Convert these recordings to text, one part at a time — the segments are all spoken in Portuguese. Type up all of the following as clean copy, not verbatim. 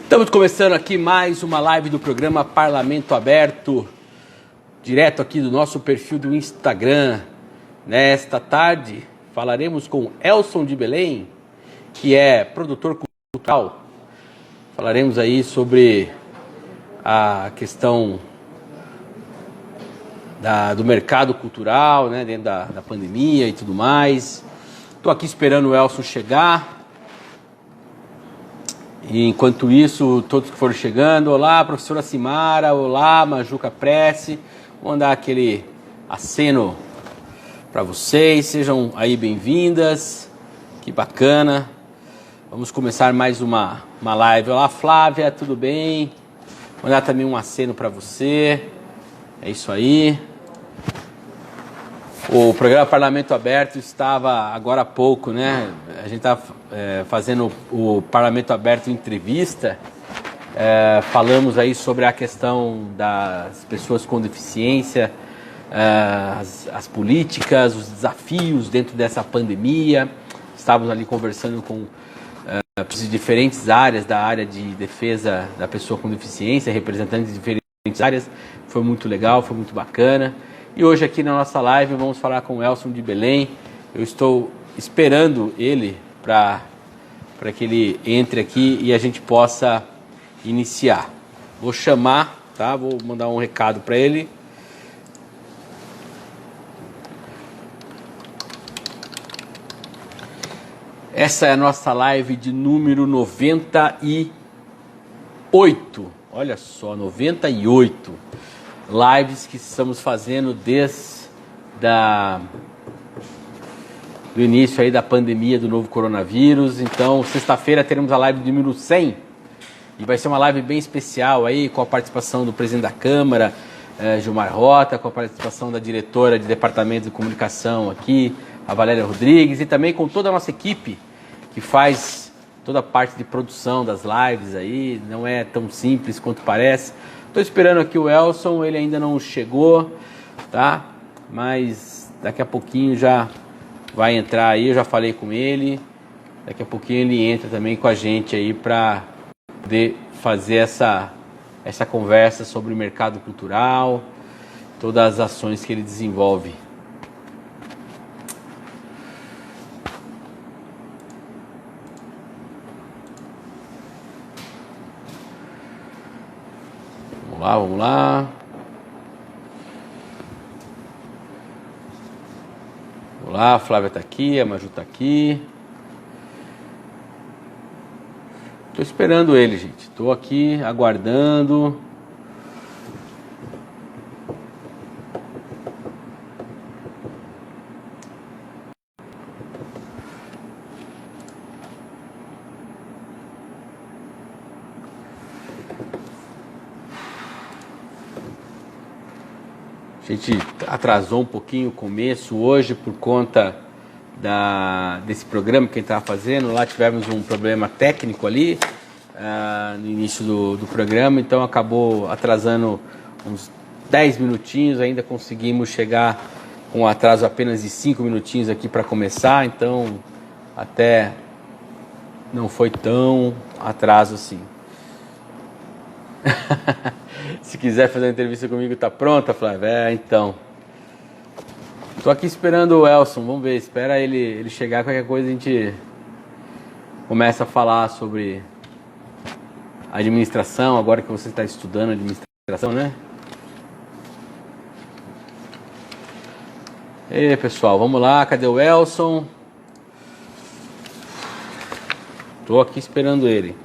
Estamos começando aqui mais uma live do programa Parlamento Aberto, direto aqui do nosso perfil do Instagram. Nesta tarde falaremos com Elson de Belém, que é produtor cultural. Falaremos aí sobre a questão do mercado cultural, né, dentro da pandemia e tudo mais. Estou aqui esperando o Elson chegar. E enquanto isso, todos que foram chegando, olá, professora Simara, olá, Majuca Prece, vou mandar aquele aceno para vocês, sejam aí bem-vindas, que bacana. Vamos começar mais uma live. Olá, Flávia, tudo bem? Vou mandar também um aceno para você, é isso aí. O programa Parlamento Aberto estava agora há pouco, né? A gente estava fazendo o Parlamento Aberto entrevista. Falamos aí sobre a questão das pessoas com deficiência, as políticas, os desafios dentro dessa pandemia. Estávamos ali conversando com diferentes áreas da área de defesa da pessoa com deficiência, representantes de diferentes áreas. Foi muito legal, foi muito bacana. E hoje aqui na nossa live vamos falar com o Elson de Belém. Eu estou esperando ele para que ele entre aqui e a gente possa iniciar. Vou chamar, tá? Vou mandar um recado para ele. Essa é a nossa live de número 98. Olha só, 98. Lives que estamos fazendo desde do início aí da pandemia do novo coronavírus. Então, sexta-feira teremos a live de número 100 e vai ser uma live bem especial aí, com a participação do presidente da Câmara, Gilmar Rota, com a participação da diretora de Departamento de Comunicação aqui, a Valéria Rodrigues, e também com toda a nossa equipe que faz toda a parte de produção das lives aí. Não é tão simples quanto parece. Estou esperando aqui o Elson, ele ainda não chegou, tá? Mas daqui a pouquinho já vai entrar aí, eu já falei com ele. Daqui a pouquinho ele entra também com a gente aí para poder fazer essa conversa sobre o mercado cultural, todas as ações que ele desenvolve. Vamos lá. Olá, a Flávia está aqui, a Maju está aqui. Estou esperando ele, gente. Estou aqui aguardando. A gente atrasou um pouquinho o começo hoje por conta desse programa que a gente estava fazendo. Lá tivemos um problema técnico ali no início do programa, então acabou atrasando uns 10 minutinhos. Ainda conseguimos chegar com um atraso apenas de 5 minutinhos aqui para começar, então até não foi tão atraso assim. Se quiser fazer uma entrevista comigo, tá pronta, Flávia? Então. Tô aqui esperando o Elson, vamos ver, espera ele chegar, qualquer coisa a gente começa a falar sobre administração, agora que você está estudando administração, né? E pessoal, vamos lá, cadê o Elson? Tô aqui esperando ele.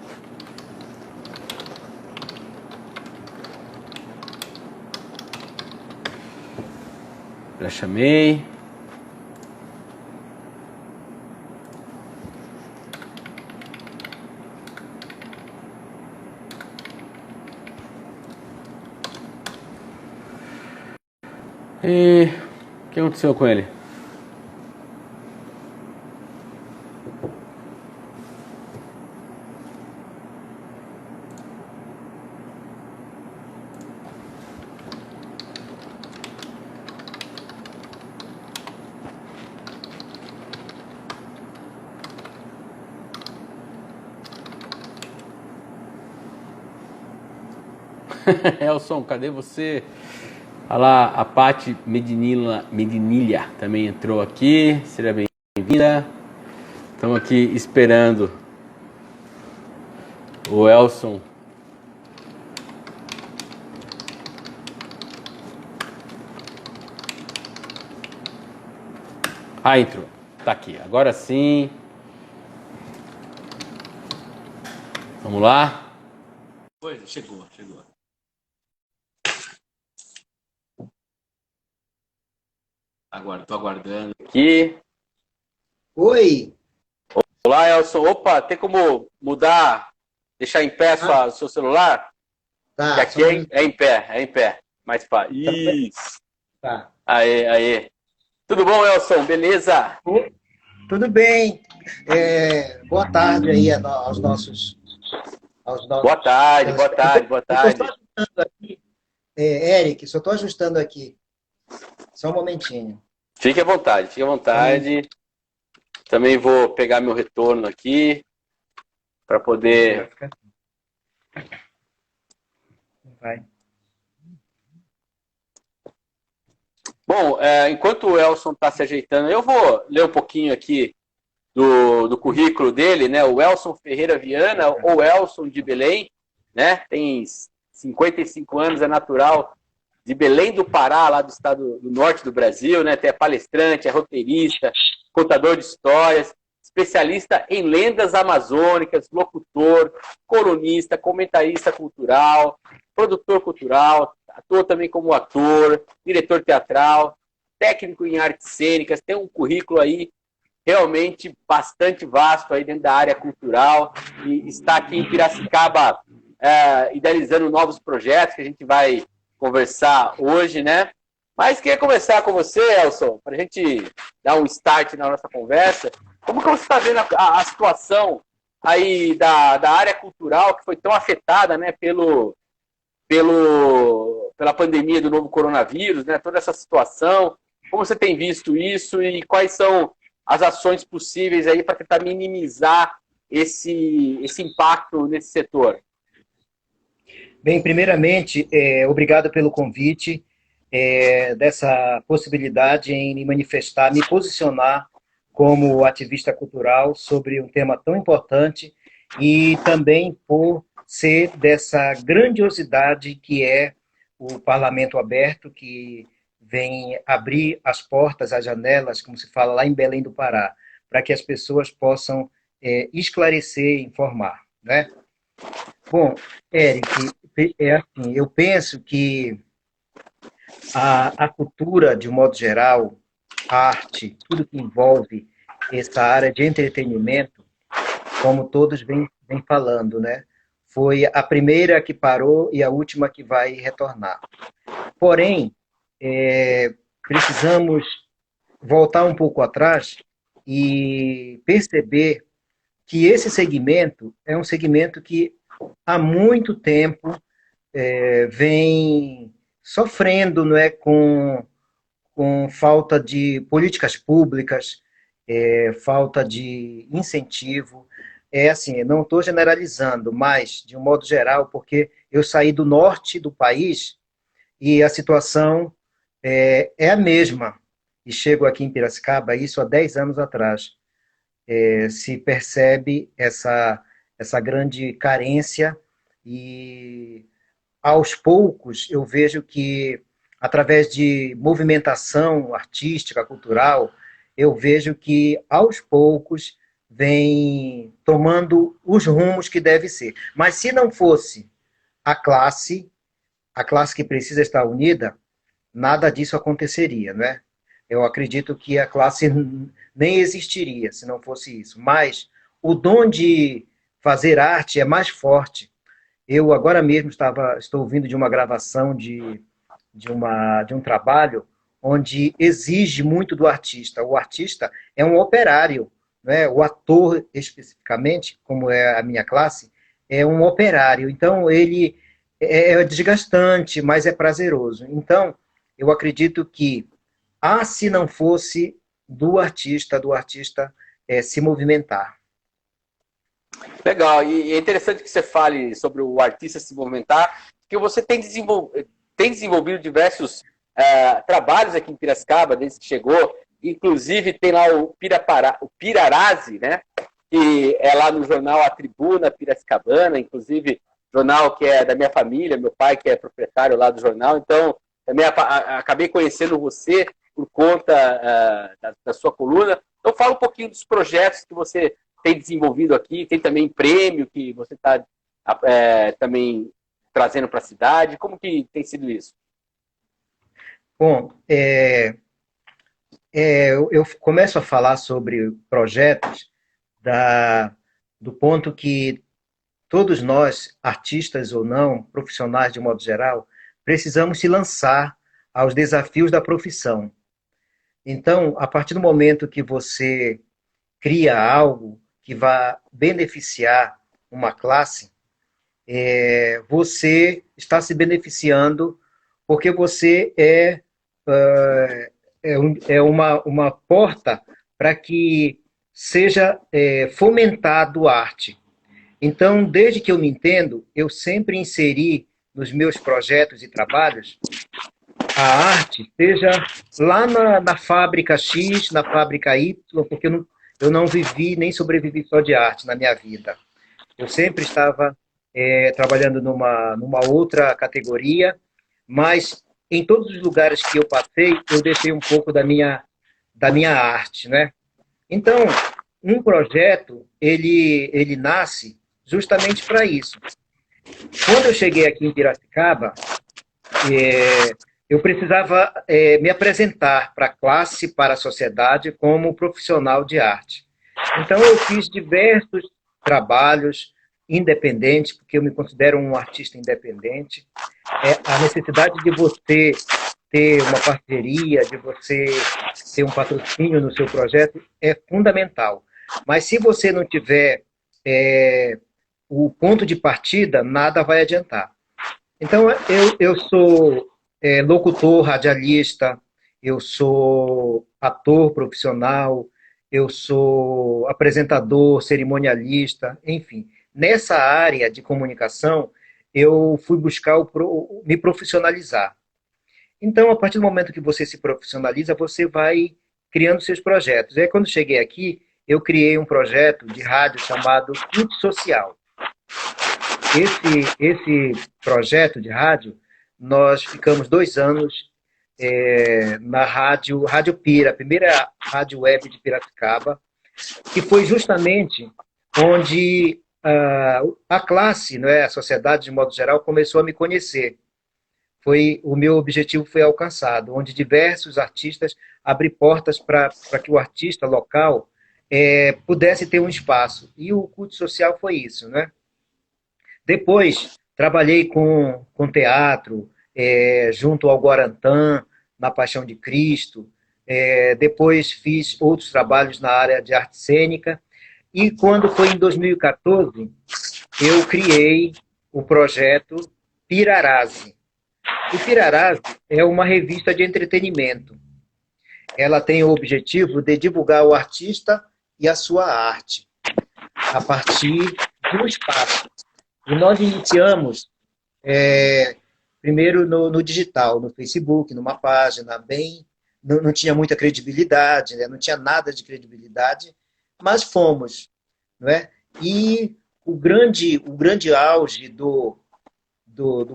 Já chamei. E o que aconteceu com ele? Elson, cadê você? Olha lá, a Paty Medinilha também entrou aqui. Seja bem-vinda. Estamos aqui esperando o Elson. Ah, entrou. Tá aqui. Agora sim. Vamos lá. Chegou. Agora, tô aguardando aqui. Oi! Olá, Elson. Opa, tem como mudar, deixar em pé o seu celular? Tá, Que aqui é em pé. Mais fácil. Isso. Tá. Aê. Tudo bom, Elson? Beleza? Tudo bem. Boa tarde aí aos nossos. Boa tarde. Eu só estou ajustando aqui, Eric, só estou ajustando aqui. Só um momentinho. Fique à vontade. Também vou pegar meu retorno aqui para poder. Vai. Bom, enquanto o Elson está se ajeitando, eu vou ler um pouquinho aqui do currículo dele, né? O Elson Ferreira Viana, ou Elson de Belém, né? Tem 55 anos, é natural de Belém do Pará, lá do estado do norte do Brasil, né? É palestrante, é roteirista, contador de histórias, especialista em lendas amazônicas, locutor, colunista, comentarista cultural, produtor cultural, atua também como ator, diretor teatral, técnico em artes cênicas, tem um currículo aí realmente bastante vasto aí dentro da área cultural e está aqui em Piracicaba idealizando novos projetos que a gente vai conversar hoje, né? Mas queria conversar com você, Elson, para a gente dar um start na nossa conversa. Como que você está vendo a situação aí da área cultural que foi tão afetada, né, pela pandemia do novo coronavírus, né? Toda essa situação. Como você tem visto isso e quais são as ações possíveis aí para tentar minimizar esse impacto nesse setor? Bem, primeiramente, obrigado pelo convite, dessa possibilidade em me manifestar, me posicionar como ativista cultural sobre um tema tão importante e também por ser dessa grandiosidade que é o Parlamento Aberto, que vem abrir as portas, as janelas, como se fala lá em Belém do Pará, para que as pessoas possam esclarecer e informar, né? Bom, Eric, assim, eu penso que a cultura, de um modo geral, a arte, tudo que envolve essa área de entretenimento, como todos vêm falando, né? Foi a primeira que parou e a última que vai retornar. Porém, precisamos voltar um pouco atrás e perceber que esse segmento é um segmento que há muito tempo vem sofrendo, não é, com falta de políticas públicas, falta de incentivo. É assim, não estou generalizando, mas de um modo geral, porque eu saí do norte do país e a situação é a mesma. E chego aqui em Piracicaba, isso há 10 anos atrás. Se percebe essa grande carência e aos poucos eu vejo que através de movimentação artística, cultural, eu vejo que aos poucos vem tomando os rumos que deve ser. Mas se não fosse a classe que precisa estar unida, nada disso aconteceria, não é? Eu acredito que a classe nem existiria se não fosse isso. Mas o dom de fazer arte é mais forte. Eu agora mesmo estou ouvindo de uma gravação de um trabalho onde exige muito do artista. O artista é um operário, né? O ator, especificamente, como é a minha classe, é um operário. Então, ele é desgastante, mas é prazeroso. Então, eu acredito que, se não fosse do artista se movimentar. Legal, e é interessante que você fale sobre o artista se movimentar, que você tem desenvolvido diversos trabalhos aqui em Piracicaba, desde que chegou. Inclusive, tem lá o Pirarazi, né? Que é lá no jornal A Tribuna Piracicabana, inclusive, jornal que é da minha família, meu pai que é proprietário lá do jornal. Então, também acabei conhecendo você por conta da sua coluna. Então, fala um pouquinho dos projetos que você tem desenvolvido aqui. Tem também prêmio que você está também trazendo para a cidade. Como que tem sido isso? Bom, eu começo a falar sobre projetos do ponto que todos nós, artistas ou não, profissionais de modo geral, precisamos se lançar aos desafios da profissão. Então, a partir do momento que você cria algo que vai beneficiar uma classe, você está se beneficiando porque você uma porta para que seja fomentado a arte. Então, desde que eu me entendo, eu sempre inseri nos meus projetos e trabalhos a arte, seja lá na fábrica X, na fábrica Y, porque eu não vivi nem sobrevivi só de arte na minha vida. Eu sempre estava trabalhando numa outra categoria, mas em todos os lugares que eu passei, eu deixei um pouco da minha arte, né? Então, um projeto, ele nasce justamente para isso. Quando eu cheguei aqui em Piracicaba, eu precisava me apresentar para a classe, para a sociedade, como profissional de arte. Então, eu fiz diversos trabalhos independentes, porque eu me considero um artista independente. A necessidade de você ter uma parceria, de você ter um patrocínio no seu projeto é fundamental. Mas se você não tiver o ponto de partida, nada vai adiantar. Então, eu sou locutor, radialista, eu sou ator profissional, eu sou apresentador, cerimonialista, enfim. Nessa área de comunicação, eu fui buscar me profissionalizar. Então, a partir do momento que você se profissionaliza, você vai criando seus projetos. E aí, quando cheguei aqui, eu criei um projeto de rádio chamado Clube Social. Esse projeto de rádio, nós ficamos 2 anos na Rádio Pira, a primeira rádio web de Piracicaba, que foi justamente onde a classe, né, a sociedade de modo geral, começou a me conhecer. O meu objetivo foi alcançado, onde diversos artistas abriram portas para que o artista local pudesse ter um espaço. E o culto social foi isso, né? Depois, trabalhei com teatro, junto ao Guarantã, na Paixão de Cristo. Depois fiz outros trabalhos na área de arte cênica. E quando foi em 2014, eu criei o projeto Pirarazi. O Pirarazi é uma revista de entretenimento. Ela tem o objetivo de divulgar o artista e a sua arte, a partir do espaço. E nós iniciamos primeiro no digital, no Facebook, numa página não tinha muita credibilidade, né? Não tinha nada de credibilidade, mas fomos, não é? E o grande auge do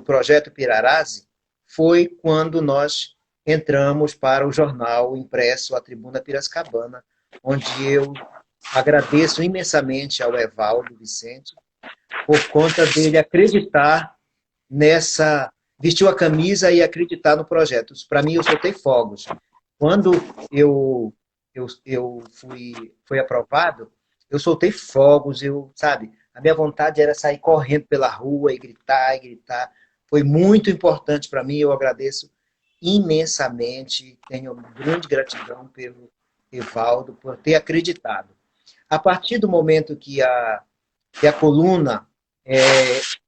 projeto Pirarazi foi quando nós entramos para o jornal impresso A Tribuna Piracicabana, onde eu agradeço imensamente ao Evaldo Vicente por conta dele acreditar vestiu a camisa e acreditar no projeto. Para mim, eu soltei fogos. Quando eu fui aprovado, eu soltei fogos, sabe? A minha vontade era sair correndo pela rua e gritar, e gritar. Foi muito importante para mim, eu agradeço imensamente, tenho grande gratidão pelo Evaldo por ter acreditado. A partir do momento que a coluna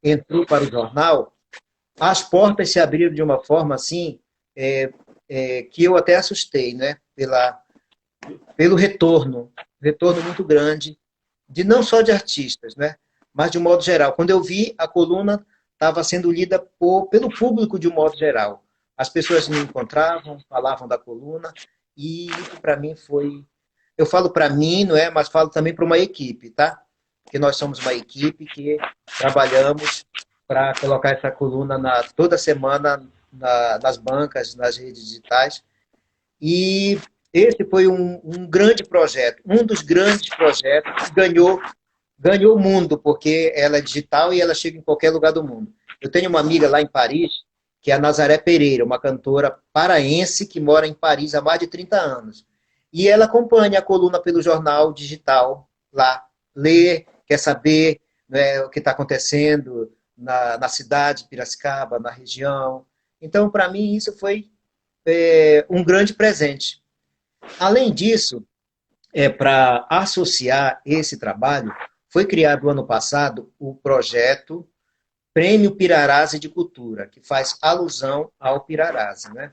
entrou para o jornal, as portas se abriram de uma forma assim que eu até assustei, né? Pelo retorno muito grande, não só de artistas, né? Mas de um modo geral. Quando eu vi a coluna estava sendo lida pelo público de um modo geral. As pessoas me encontravam, falavam da coluna, e isso para mim foi... Eu falo para mim, não é? Mas falo também para uma equipe, tá? Porque nós somos uma equipe que trabalhamos para colocar essa coluna toda semana nas bancas, nas redes digitais. E esse foi um grande projeto, um dos grandes projetos que ganhou o mundo, porque ela é digital e ela chega em qualquer lugar do mundo. Eu tenho uma amiga lá em Paris, que é a Nazaré Pereira, uma cantora paraense que mora em Paris há mais de 30 anos. E ela acompanha a coluna pelo jornal digital lá, lê, quer saber, né, o que está acontecendo na cidade de Piracicaba, na região. Então, para mim, isso foi um grande presente. Além disso, para associar esse trabalho, foi criado ano passado o projeto Prêmio Pirarazzi de Cultura, que faz alusão ao Pirarazzi, né?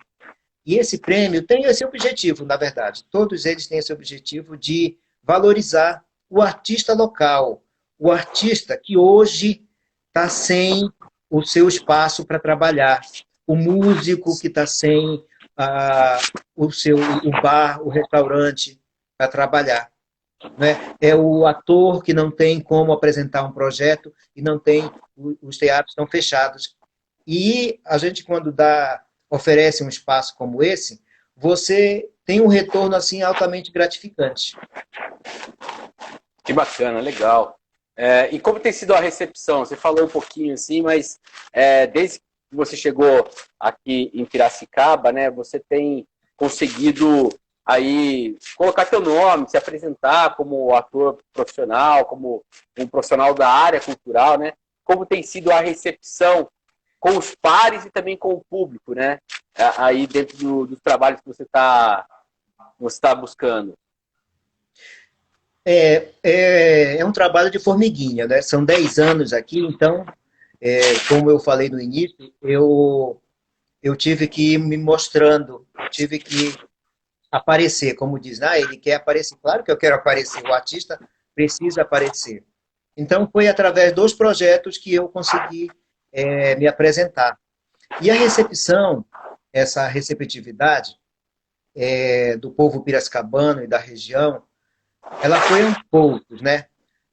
E esse prêmio tem esse objetivo, na verdade. Todos eles têm esse objetivo de valorizar o artista local, o artista que hoje está sem o seu espaço para trabalhar, o músico que está sem o bar, o restaurante para trabalhar. Né? É o ator que não tem como apresentar um projeto e não tem, os teatros estão fechados. E a gente, quando oferece um espaço como esse, você tem um retorno assim altamente gratificante. Que bacana, legal. E como tem sido a recepção? Você falou um pouquinho assim, mas desde que você chegou aqui em Piracicaba, né, você tem conseguido aí colocar teu nome, se apresentar como ator profissional, como um profissional da área cultural, né? Como tem sido a recepção com os pares e também com o público, né? Aí dentro dos trabalhos que você tá buscando. É um trabalho de formiguinha, né? São 10 anos aqui, então, como eu falei no início, eu tive que ir me mostrando, tive que aparecer, como diz, ele quer aparecer. Claro que eu quero aparecer, o artista precisa aparecer. Então, foi através dos projetos que eu consegui me apresentar. E a recepção, essa receptividade do povo piracicabano e da região, ela foi aos poucos, né?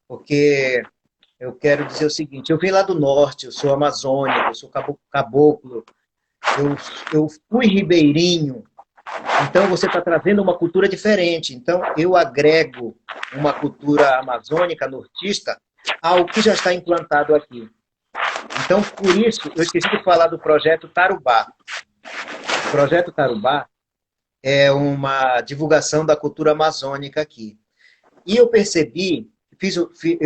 Porque eu quero dizer o seguinte, eu vim lá do norte, eu sou amazônico, eu sou caboclo, eu fui ribeirinho, então você está trazendo uma cultura diferente. Então eu agrego uma cultura amazônica, nortista, ao que já está implantado aqui. Então, por isso, eu esqueci de falar do projeto Tarubá. O projeto Tarubá é uma divulgação da cultura amazônica aqui. E eu percebi,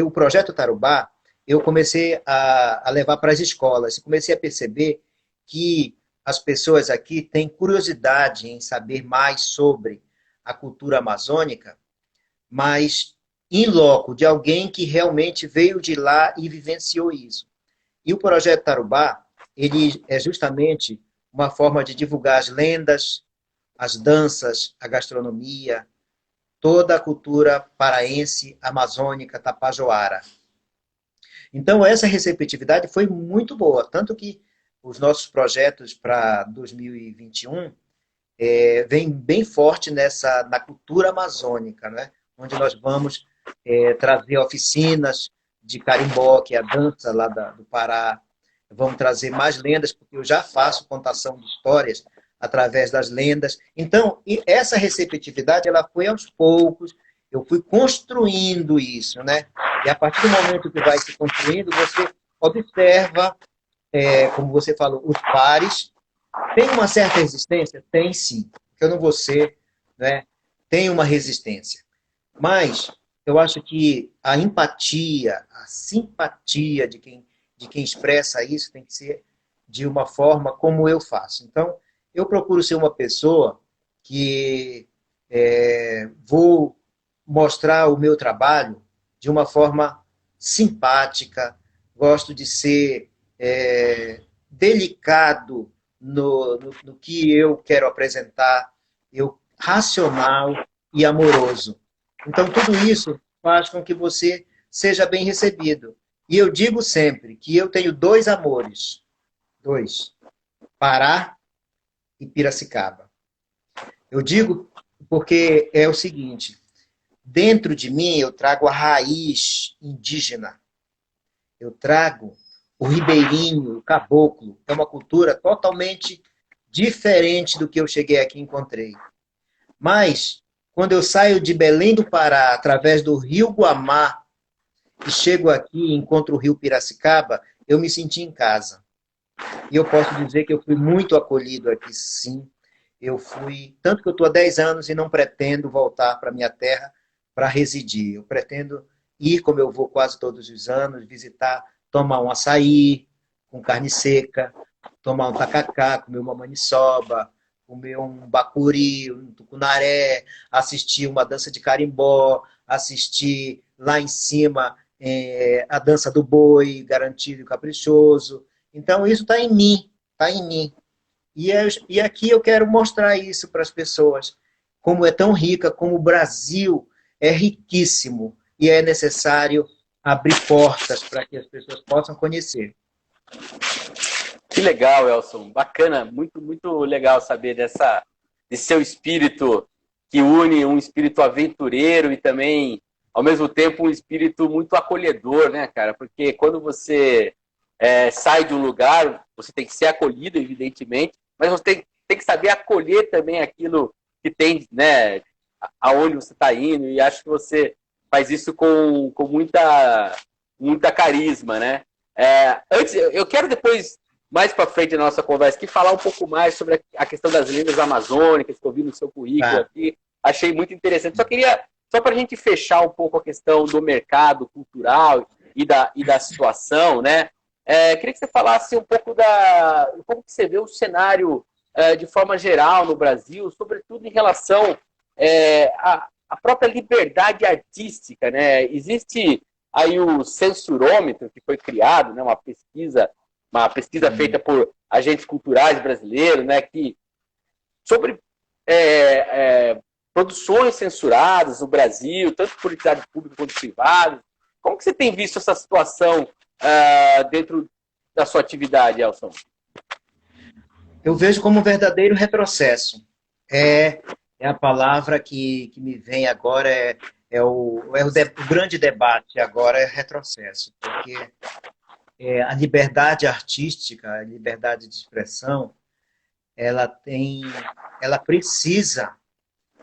o projeto Tarubá, eu comecei a levar para as escolas, e comecei a perceber que as pessoas aqui têm curiosidade em saber mais sobre a cultura amazônica, mas em loco, de alguém que realmente veio de lá e vivenciou isso. E o projeto Tarubá, ele é justamente uma forma de divulgar as lendas, as danças, a gastronomia, toda a cultura paraense, amazônica, tapajoara. Então, essa receptividade foi muito boa, tanto que os nossos projetos para 2021 vêm bem forte na cultura amazônica, né? Onde nós vamos trazer oficinas de carimbó, que é a dança lá do Pará. Vamos trazer mais lendas, porque eu já faço contação de histórias através das lendas. Então, essa receptividade ela foi aos poucos, eu fui construindo isso, né? E a partir do momento que vai se construindo, você observa, como você falou, os pares. Tem uma certa resistência? Tem sim, que eu não vou ser, né? Tem uma resistência. Mas eu acho que a empatia, a simpatia de quem expressa isso tem que ser de uma forma como eu faço. Então, eu procuro ser uma pessoa que vou mostrar o meu trabalho de uma forma simpática, gosto de ser delicado no que eu quero apresentar, racional e amoroso. Então, tudo isso faz com que você seja bem recebido. E eu digo sempre que eu tenho dois amores. Dois. Pará e Piracicaba. Eu digo porque é o seguinte, dentro de mim eu trago a raiz indígena. Eu trago o ribeirinho, o caboclo. É uma cultura totalmente diferente do que eu cheguei aqui e encontrei. Mas, quando eu saio de Belém do Pará, através do rio Guamá, e chego aqui e encontro o rio Piracicaba, eu me senti em casa. E eu posso dizer que eu fui muito acolhido aqui, sim. Eu fui, tanto que eu estou há 10 anos e não pretendo voltar para minha terra para residir. Eu pretendo ir, como eu vou quase todos os anos, visitar, tomar um açaí com carne seca, tomar um tacacá, comer uma maniçoba, comer um bacuri, um tucunaré, assistir uma dança de carimbó, assistir lá em cima a dança do boi, garantido e caprichoso. Então, isso está em mim, está em mim. E aqui eu quero mostrar isso para as pessoas, como é tão rica, como o Brasil é riquíssimo e é necessário abrir portas para que as pessoas possam conhecer. Que legal, Elson. Bacana, muito, muito legal saber desse seu espírito que une um espírito aventureiro e também, ao mesmo tempo, um espírito muito acolhedor, né, cara? Porque quando você sai de um lugar, você tem que ser acolhido, evidentemente, mas você tem que saber acolher também aquilo que tem, né, aonde você está indo, e acho que você faz isso com muita carisma, né? Antes, eu quero depois, mais para frente na nossa conversa aqui, falar um pouco mais sobre a questão das lendas amazônicas que eu vi no seu currículo aqui. Achei muito interessante. Só para a gente fechar um pouco a questão do mercado cultural e da situação, né? Queria que você falasse um pouco como que você vê o cenário de forma geral no Brasil, sobretudo em relação à própria liberdade artística, né? Existe aí o censurômetro que foi criado, né? Uma pesquisa feita por agentes culturais brasileiros, né? Sobre produções censuradas no Brasil, tanto por entidades públicas quanto privadas. Como que você tem visto essa situação dentro da sua atividade, Elson? Eu vejo como um verdadeiro retrocesso. É a palavra que me vem agora, o grande debate agora é retrocesso, porque a liberdade artística, a liberdade de expressão, ela precisa,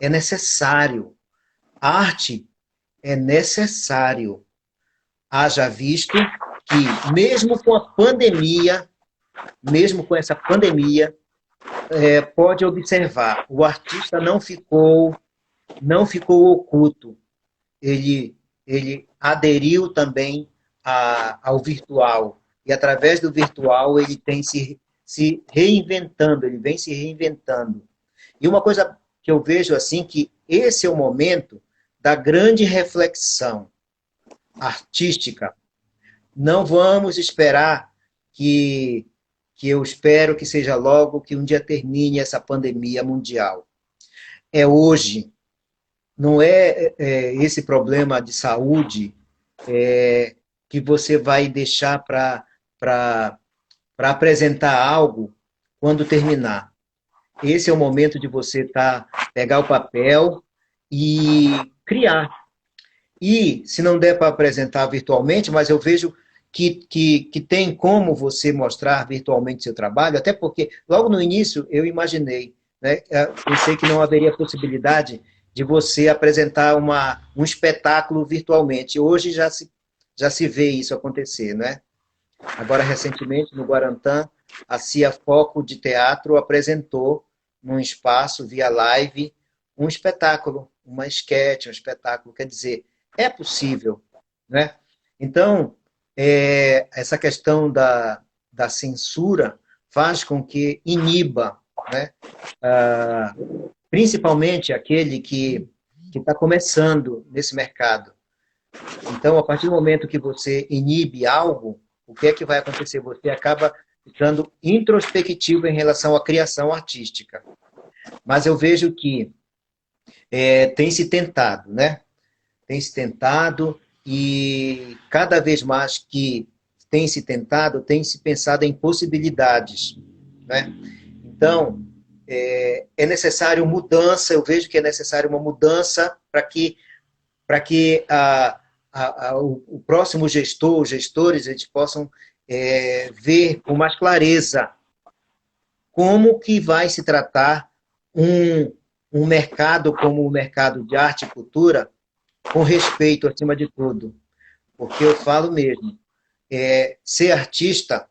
é necessário. Arte é necessário. Haja visto que, mesmo com a pandemia, mesmo com essa pandemia, pode observar, o artista não ficou oculto. Ele aderiu também ao virtual. E, através do virtual, ele tem se reinventando, ele vem se reinventando. E uma coisa que eu vejo assim, que esse é o momento da grande reflexão artística. Não vamos esperar que eu espero que seja logo, que um dia termine essa pandemia mundial. É hoje. Não é esse problema de saúde que você vai deixar para apresentar algo quando terminar. Esse é o momento de você pegar o papel e criar. E, se não der para apresentar virtualmente, mas eu vejo que tem como você mostrar virtualmente seu trabalho, até porque, logo no início, eu imaginei, né, pensei que não haveria possibilidade de você apresentar um espetáculo virtualmente. Hoje já se vê isso acontecer, né? Agora, recentemente, no Guarantã, a CIA Foco de Teatro apresentou, num espaço, via live, um espetáculo, uma esquete, um espetáculo. Quer dizer, é possível, né? Então, essa questão da censura faz com que iniba, né? Principalmente aquele que está começando nesse mercado. Então, a partir do momento que você inibe algo, o que é que vai acontecer? Você acaba ficando introspectivo em relação à criação artística. Mas eu vejo que tem se tentado, né? Tem se tentado, e cada vez mais que tem se tentado, tem se pensado em possibilidades, né? Então, é necessário mudança, eu vejo que é necessário uma mudança para que o próximo gestor, os gestores, eles possam ver com mais clareza como que vai se tratar um mercado como o mercado de arte e cultura, com respeito acima de tudo. Porque eu falo mesmo, ser artista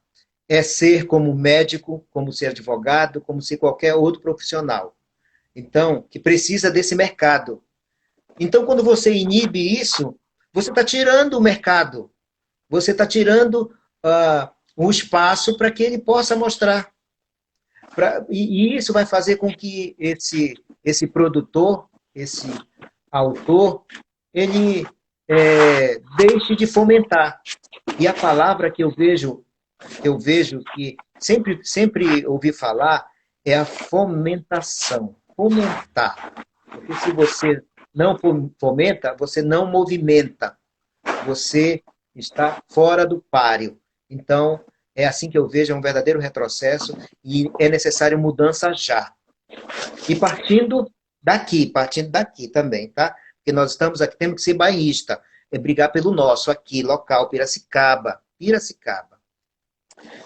é ser como médico, como ser advogado, como ser qualquer outro profissional. Então, que precisa desse mercado. Então, quando você inibe isso, você está tirando o mercado, você está tirando o espaço para que ele possa mostrar. E isso vai fazer com que esse produtor, esse autor, ele deixe de fomentar. E a palavra que eu vejo que sempre ouvi falar é a fomentação. Fomentar. Porque se você não fomenta, você não movimenta. Você está fora do páreo. Então, é assim que eu vejo, é um verdadeiro retrocesso e é necessário mudança já. E partindo daqui também, tá? Porque nós estamos aqui, temos que ser bairrista, brigar pelo nosso aqui, local, Piracicaba. Piracicaba.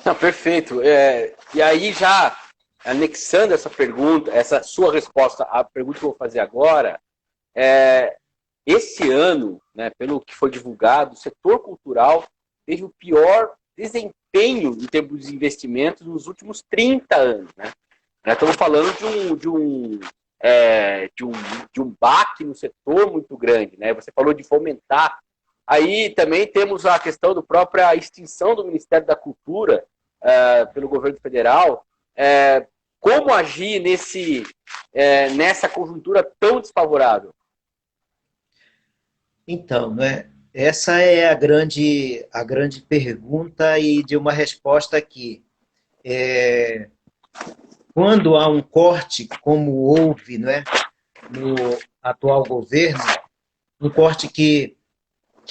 Não, perfeito. E aí, já anexando essa pergunta, essa sua resposta à pergunta que eu vou fazer agora, esse ano, né, pelo que foi divulgado, o setor cultural teve o pior desempenho em termos de investimentos nos últimos 30 anos. Né? Estamos falando de um baque no setor muito grande. Né? Você falou de fomentar. Aí também temos a questão da própria extinção do Ministério da Cultura pelo governo federal. Como agir nessa conjuntura tão desfavorável? Então, né? Essa é a grande pergunta e de uma resposta aqui. Quando há um corte, como houve, né, no atual governo, um corte que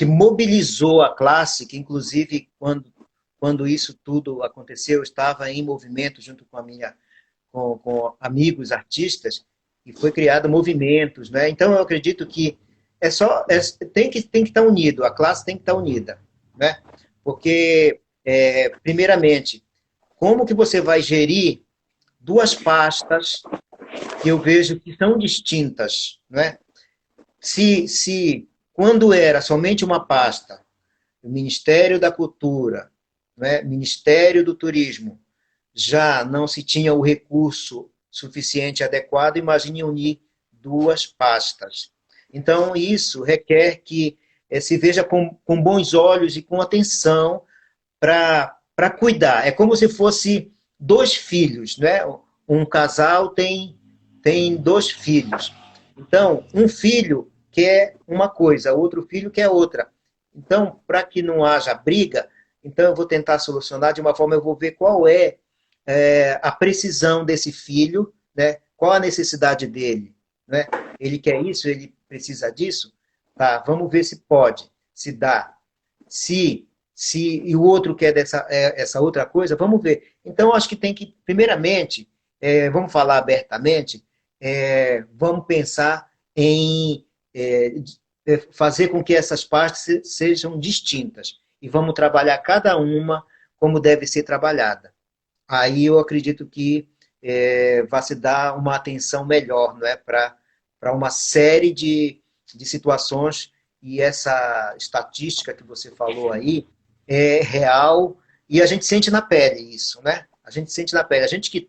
mobilizou a classe, que inclusive quando isso tudo aconteceu, eu estava em movimento junto com amigos artistas, e foi criado movimentos, né? Então eu acredito que tem que estar unido, a classe tem que estar unida, né? Porque primeiramente, como que você vai gerir duas pastas que eu vejo que são distintas, né? Se quando era somente uma pasta, o Ministério da Cultura, né, Ministério do Turismo, já não se tinha o recurso suficiente adequado, imagine unir duas pastas. Então, isso requer que se veja com bons olhos e com atenção para cuidar. É como se fosse dois filhos, né? Um casal tem dois filhos. Então, um filho quer uma coisa, outro filho quer outra. Então, para que não haja briga, então eu vou tentar solucionar de uma forma, eu vou ver qual é a precisão desse filho, né? Qual a necessidade dele, né? Ele quer isso, ele precisa disso? Tá, vamos ver se pode, se dá. Se e o outro quer essa outra coisa, vamos ver. Então, acho que tem que, primeiramente, vamos falar abertamente, vamos pensar em fazer com que essas partes sejam distintas e vamos trabalhar cada uma como deve ser trabalhada. Aí eu acredito que vai se dar uma atenção melhor, não é, para uma série de situações, e essa estatística que você falou aí é real e a gente sente na pele isso, né? A gente sente na pele. A gente que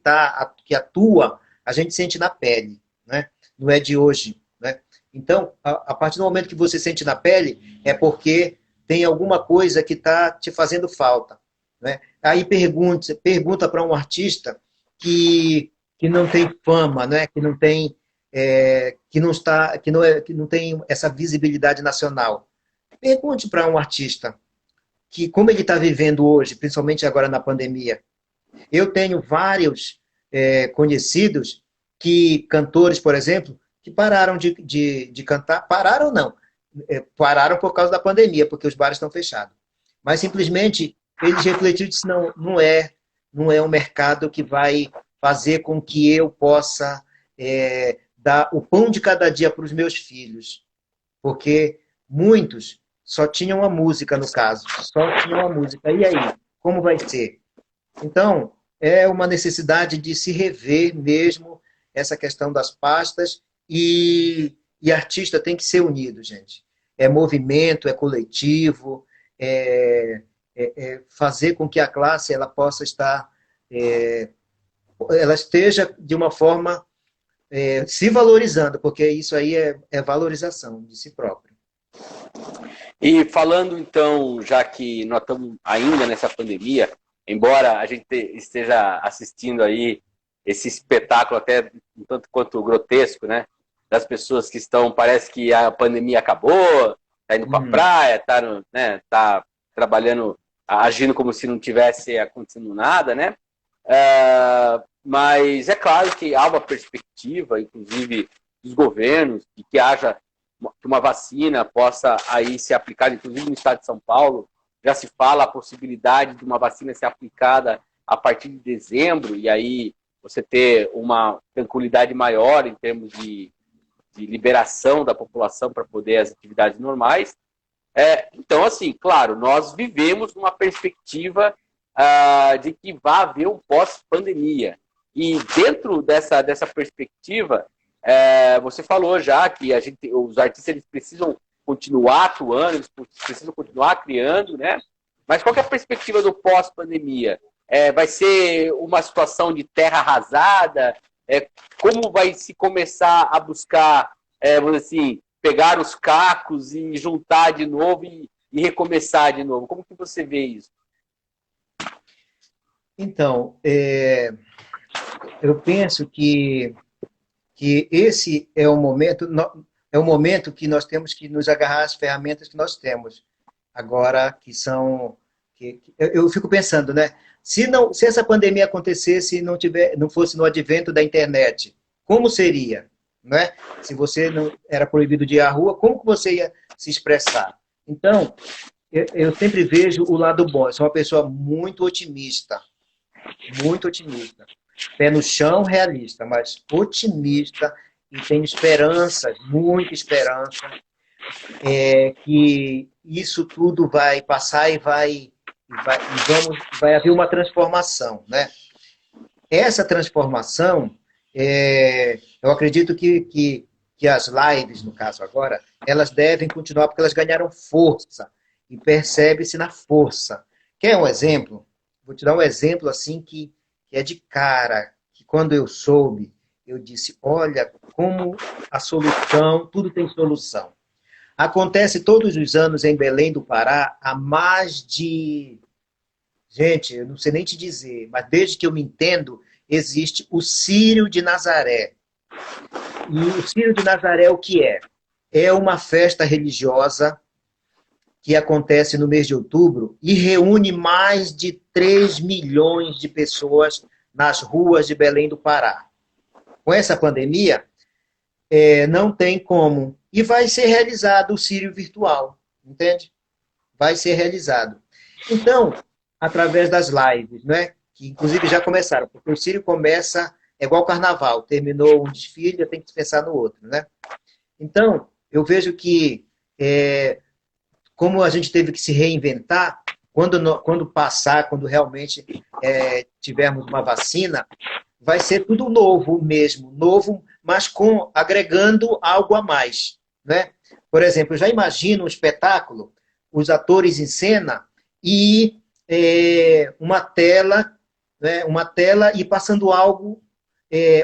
atua, a gente sente na pele, né? Não é de hoje, né? Então, a partir do momento que você sente na pele, é porque tem alguma coisa que está te fazendo falta, né? Aí pergunta para um artista que não tem fama, né? Que não tem que não tem essa visibilidade nacional. Pergunte para um artista que como ele está vivendo hoje, principalmente agora na pandemia. Eu tenho vários conhecidos cantores, por exemplo, que pararam de cantar, pararam não, pararam por causa da pandemia, porque os bares estão fechados. Mas simplesmente eles refletiram e disseram, não é um mercado que vai fazer com que eu possa dar o pão de cada dia para os meus filhos. Porque muitos só tinham a música, no caso. Só tinham a música. E aí? Como vai ser? Então, é uma necessidade de se rever mesmo essa questão das pastas e artista tem que ser unido, gente. É movimento, é coletivo, fazer com que a classe ela possa estar, ela esteja de uma forma se valorizando, porque isso aí é valorização de si próprio. E falando então, já que nós estamos ainda nessa pandemia, embora a gente esteja assistindo aí esse espetáculo até um tanto quanto grotesco, né? Das pessoas que estão, parece que a pandemia acabou, tá indo para a praia, tá trabalhando, agindo como se não tivesse acontecendo nada, né? Mas é claro que há uma perspectiva, inclusive dos governos, de que haja que uma vacina possa aí ser aplicada, inclusive no estado de São Paulo, já se fala a possibilidade de uma vacina ser aplicada a partir de dezembro, e aí você ter uma tranquilidade maior em termos de liberação da população para poder as atividades normais. Então, assim, claro, nós vivemos numa perspectiva de que vai haver um pós-pandemia. E dentro dessa perspectiva, você falou já que os artistas eles precisam continuar atuando, eles precisam continuar criando, né? Mas qual que é a perspectiva do pós-pandemia? Vai ser uma situação de terra arrasada? Como vai se começar a buscar, vamos dizer assim, pegar os cacos e juntar de novo e recomeçar de novo? Como que você vê isso? Então, eu penso que esse é o momento que nós temos que nos agarrar às ferramentas que nós temos agora, que são... eu fico pensando, né? Se essa pandemia acontecesse e não fosse no advento da internet, como seria? Não é? Se você não era proibido de ir à rua, como que você ia se expressar? Então, eu sempre vejo o lado bom. Eu sou uma pessoa muito otimista. Muito otimista. Pé no chão, realista, mas otimista e tenho esperança, muita esperança, que isso tudo vai passar e vai haver uma transformação, né? Essa transformação, eu acredito que as lives, no caso agora, elas devem continuar porque elas ganharam força e percebe-se na força. Quer um exemplo? Vou te dar um exemplo assim que é de cara, que quando eu soube, eu disse, olha, como a solução, tudo tem solução. Acontece todos os anos em Belém do Pará, há mais de... Gente, eu não sei nem te dizer, mas desde que eu me entendo, existe o Círio de Nazaré. E o Círio de Nazaré o que é? É uma festa religiosa que acontece no mês de outubro e reúne mais de 3 milhões de pessoas nas ruas de Belém do Pará. Com essa pandemia, não tem como. E vai ser realizado o Círio virtual, entende? Vai ser realizado. Então, através das lives, né? Que inclusive já começaram, porque o Círio começa, é igual o carnaval, terminou um desfile, já tem que pensar no outro, né? Então, eu vejo que, como a gente teve que se reinventar, quando passar, quando realmente tivermos uma vacina, vai ser tudo novo mesmo, novo, mas agregando algo a mais, né? Por exemplo, eu já imagino um espetáculo, os atores em cena e uma tela, né? Uma tela e passando algo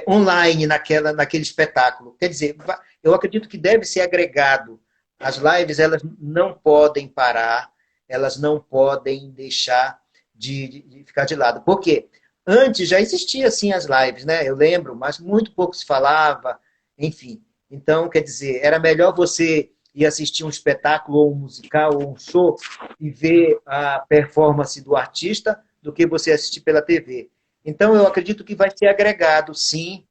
online naquele espetáculo. Quer dizer, eu acredito que deve ser agregado. As lives, elas não podem parar, elas não podem deixar de ficar de lado. Por quê? Antes já existia, assim, as lives, né? Eu lembro, mas muito pouco se falava, enfim. Então, quer dizer, era melhor você ir assistir um espetáculo, ou um musical, ou um show, e ver a performance do artista, do que você assistir pela TV. Então, eu acredito que vai ser agregado, sim,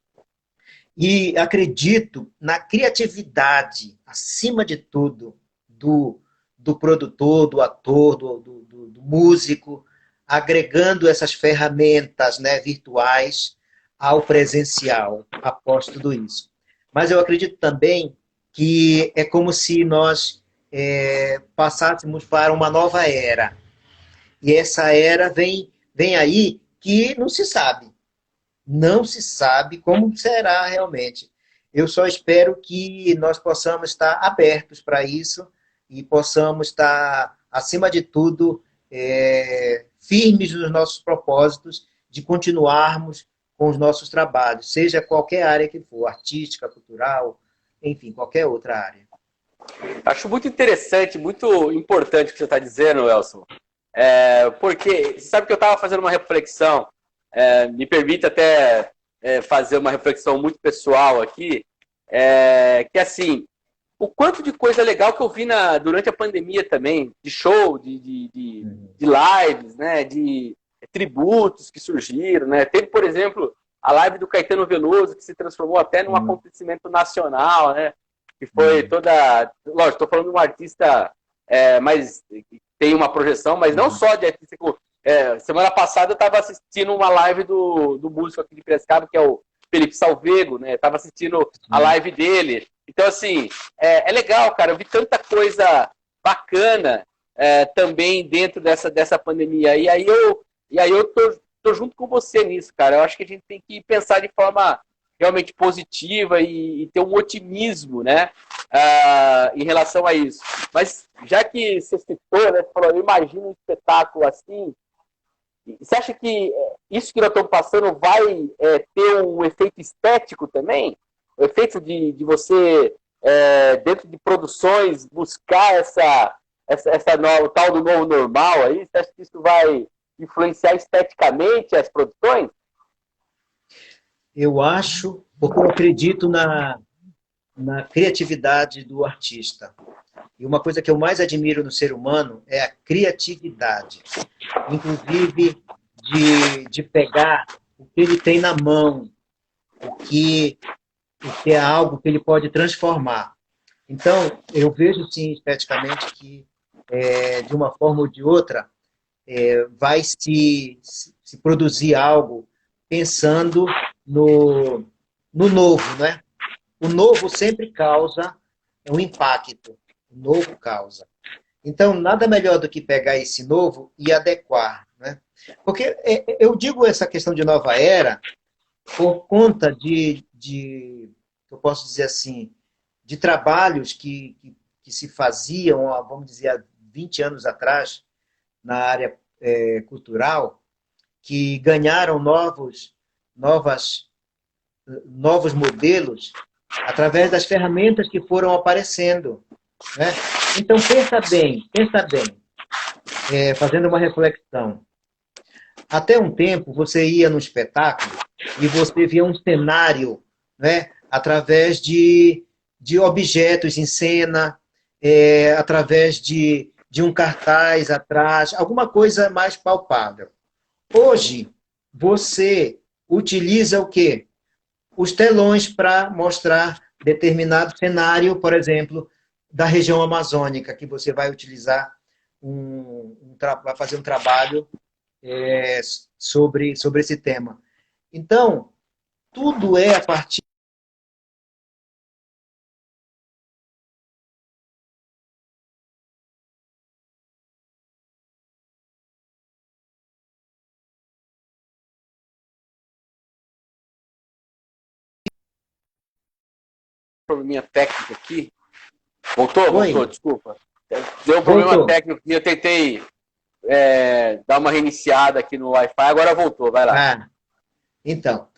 e acredito na criatividade, acima de tudo. do produtor, do ator, do músico, agregando essas ferramentas, né, virtuais ao presencial, após tudo isso. Mas eu acredito também que é como se nós passássemos para uma nova era. E essa era vem aí que não se sabe. Não se sabe como será realmente. Eu só espero que nós possamos estar abertos para isso e possamos estar, acima de tudo, firmes nos nossos propósitos de continuarmos com os nossos trabalhos, seja qualquer área que for, artística, cultural, enfim, qualquer outra área. Acho muito interessante, muito importante o que você está dizendo, Elson. Porque você sabe que eu estava fazendo uma reflexão, me permite até fazer uma reflexão muito pessoal aqui, que assim, o quanto de coisa legal que eu vi durante a pandemia também, de show, de lives, né, de tributos que surgiram, né? Teve, por exemplo, a live do Caetano Veloso, que se transformou até num acontecimento nacional, né? Que foi toda... Lógico, estou falando de um artista mas tem uma projeção, mas não só de artista. Semana passada eu estava assistindo uma live do músico aqui de Piracicaba, que é o Felipe Salvego, né? Estava assistindo a live dele. Então, assim, é legal, cara. Eu vi tanta coisa bacana também dentro dessa pandemia. E aí eu tô junto com você nisso, cara. Eu acho que a gente tem que pensar de forma realmente positiva e ter um otimismo, né, em relação a isso. Mas já que você citou, né, você falou, eu imagino um espetáculo assim, você acha que isso que nós estamos passando vai ter um efeito estético também? O efeito de você, dentro de produções, buscar essa tal do novo normal aí? Você acha que isso vai influenciar esteticamente as produções? Eu acho, porque eu acredito na criatividade do artista. E uma coisa que eu mais admiro no ser humano é a criatividade. Inclusive, de pegar o que ele tem na mão, o que é algo que ele pode transformar. Então, eu vejo, sim, esteticamente, que, de uma forma ou de outra, vai se produzir algo pensando no novo, né? O novo sempre causa um impacto. O novo causa. Então, nada melhor do que pegar esse novo e adequar, né? Porque eu digo essa questão de nova era por conta eu posso dizer assim, de trabalhos que se faziam, vamos dizer, há 20 anos atrás, na área cultural, que ganharam novos modelos através das ferramentas que foram aparecendo, né? Então, pensa bem, fazendo uma reflexão. Até um tempo, você ia no espetáculo e você via um cenário, né, através de objetos em cena, através de um cartaz atrás, alguma coisa mais palpável. Hoje, você utiliza o quê? Os telões para mostrar determinado cenário, por exemplo, da região amazônica, que você vai utilizar vai fazer um trabalho sobre esse tema. Então, tudo é a partir probleminha técnico aqui. Voltou? Oi. Voltou, desculpa. Deu um problema técnico aqui, eu tentei dar uma reiniciada aqui no Wi-Fi, agora voltou, vai lá. Então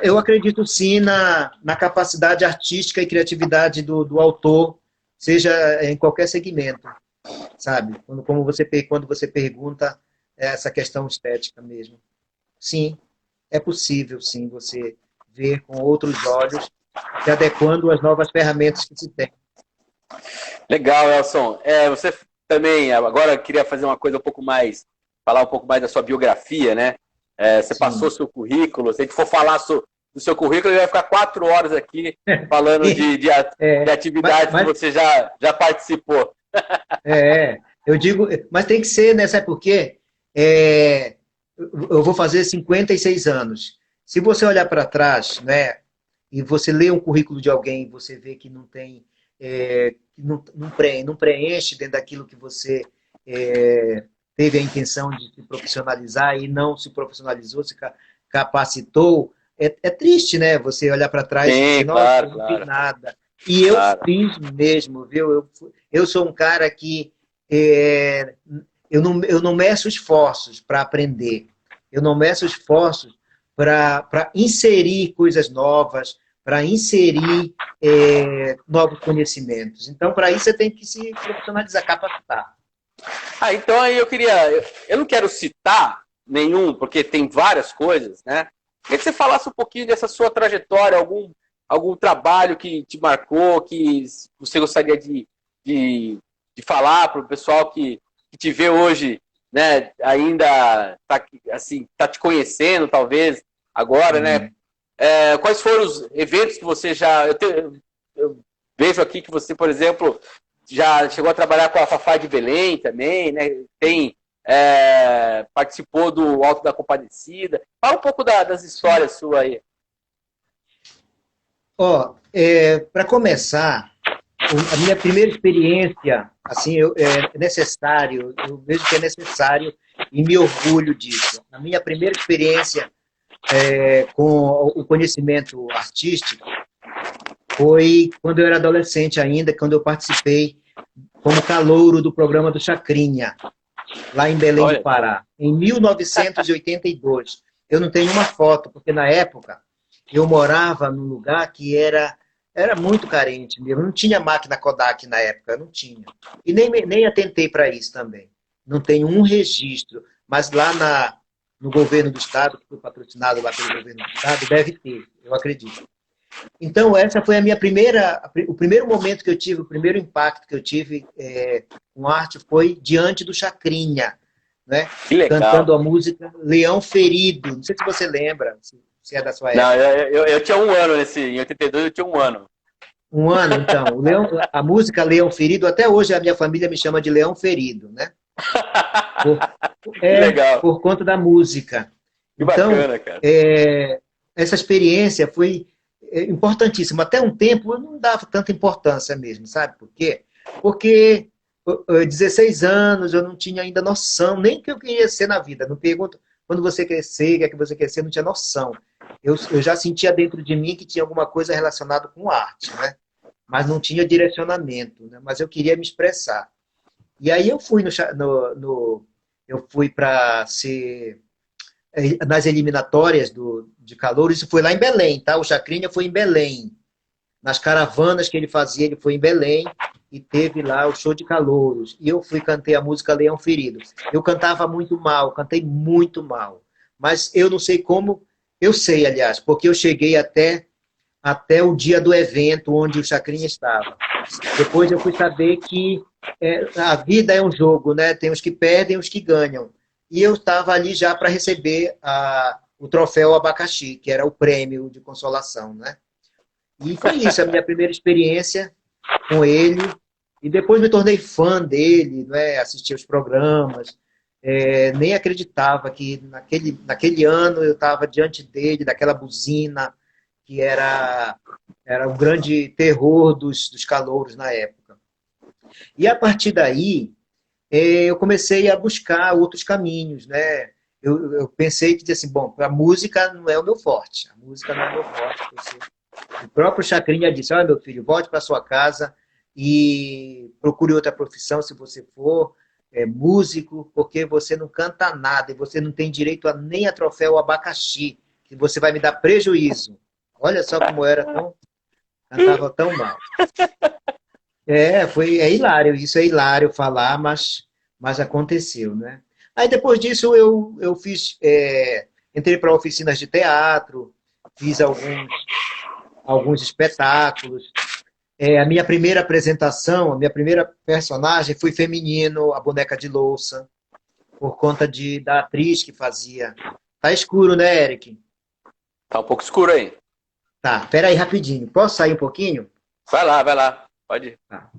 eu acredito sim na capacidade artística e criatividade do autor, seja em qualquer segmento, sabe? Quando você pergunta essa questão estética mesmo. Sim, é possível, sim, você ver com outros olhos, se adequando às novas ferramentas que se tem. Legal, Elson. Você também, agora eu queria fazer uma coisa falar um pouco mais da sua biografia, né? Você passou seu currículo, se a gente for falar do seu currículo, ele vai ficar 4 horas aqui falando de atividades que você já participou. Eu digo, mas tem que ser, né? Sabe por quê? Eu vou fazer 56 anos. Se você olhar para trás, né, e você lê um currículo de alguém, você vê que não tem, não preenche dentro daquilo que você teve a intenção de se profissionalizar e não se profissionalizou, se capacitou, é triste, né? Você olhar para trás e dizer, nossa, eu não fiz nada. E eu fiz mesmo, viu? Eu sou um cara que eu não meço esforços para aprender. Eu não meço esforços para inserir coisas novas, para inserir novos conhecimentos. Então, para isso, você tem que se profissionalizar, capacitar. Então aí eu não quero citar nenhum, porque tem várias coisas, né? Queria que você falasse um pouquinho dessa sua trajetória, algum trabalho que te marcou, que você gostaria de falar para o pessoal que te vê hoje, né? Ainda tá te conhecendo, talvez, agora, né? Quais foram os eventos que você já... Eu vejo aqui que você, por exemplo, já chegou a trabalhar com a Fafá de Belém também, né? Participou do Alto da Compadecida. Fala um pouco das histórias suas aí. Para começar, a minha primeira experiência, assim, é necessário, eu vejo que é necessário e me orgulho disso. A minha primeira experiência com o conhecimento artístico foi quando eu era adolescente ainda, quando eu participei como calouro do programa do Chacrinha, lá em Belém do Pará, em 1982. Eu não tenho uma foto, porque na época eu morava num lugar que era muito carente mesmo. Não tinha máquina Kodak na época, não tinha. E nem atentei para isso também. Não tenho um registro, mas lá no governo do estado, que foi patrocinado lá pelo governo do estado, deve ter, eu acredito. Então, essa foi o primeiro momento que eu tive, o primeiro impacto que eu tive com arte foi diante do Chacrinha, né? Que legal. Cantando a música Leão Ferido. Não sei se você lembra, se é da sua época. Não, eu tinha 1 ano em 82 eu tinha 1 ano. 1 ano, então. A música Leão Ferido, até hoje a minha família me chama de Leão Ferido, né? Legal. Por conta da música. Que bacana, cara. Essa experiência foi importantíssima. Até um tempo eu não dava tanta importância mesmo, sabe por quê? Porque 16 anos eu não tinha ainda noção, nem que eu queria ser na vida. Não pergunto quando você crescer, o que é que você quer ser, eu não tinha noção. Eu já sentia dentro de mim que tinha alguma coisa relacionada com arte, né? Mas não tinha direcionamento, né? Mas eu queria me expressar. E aí eu fui eu fui para ser nas eliminatórias de calor, isso foi lá em Belém, tá? O Chacrinha foi em Belém. Nas caravanas que ele fazia, ele foi em Belém e teve lá o show de calouros. E eu cantei a música Leão Ferido. Eu cantava muito mal, cantei muito mal. Mas eu não sei como, eu sei, aliás, porque eu cheguei até o dia do evento onde o Chacrinha estava. Depois eu fui saber que a vida é um jogo, né? Tem os que perdem e os que ganham. E eu estava ali já para receber o troféu Abacaxi, que era o prêmio de consolação, né? E foi isso, a minha primeira experiência com ele. E depois me tornei fã dele, né? Assisti os programas. Nem acreditava que naquele ano eu estava diante dele, daquela buzina, que era o grande terror dos calouros na época. E a partir daí, eu comecei a buscar outros caminhos, né? Eu pensei que, assim, bom, a música não é o meu forte. A música não é o meu forte. O próprio Chacrinha disse, olha, meu filho, volte para sua casa e procure outra profissão, se você for músico, porque você não canta nada e você não tem direito nem a troféu Abacaxi, que você vai me dar prejuízo. Olha só como cantava tão mal. É hilário, isso é hilário falar, mas aconteceu, né? Aí depois disso eu fiz, entrei para oficinas de teatro, fiz alguns espetáculos. A minha primeira apresentação, a minha primeira personagem foi feminino, a boneca de louça, por conta da atriz que fazia. Tá escuro, né, Eric? Tá um pouco escuro aí. Tá, peraí rapidinho. Posso sair um pouquinho? Vai lá. Pode ir. Tá.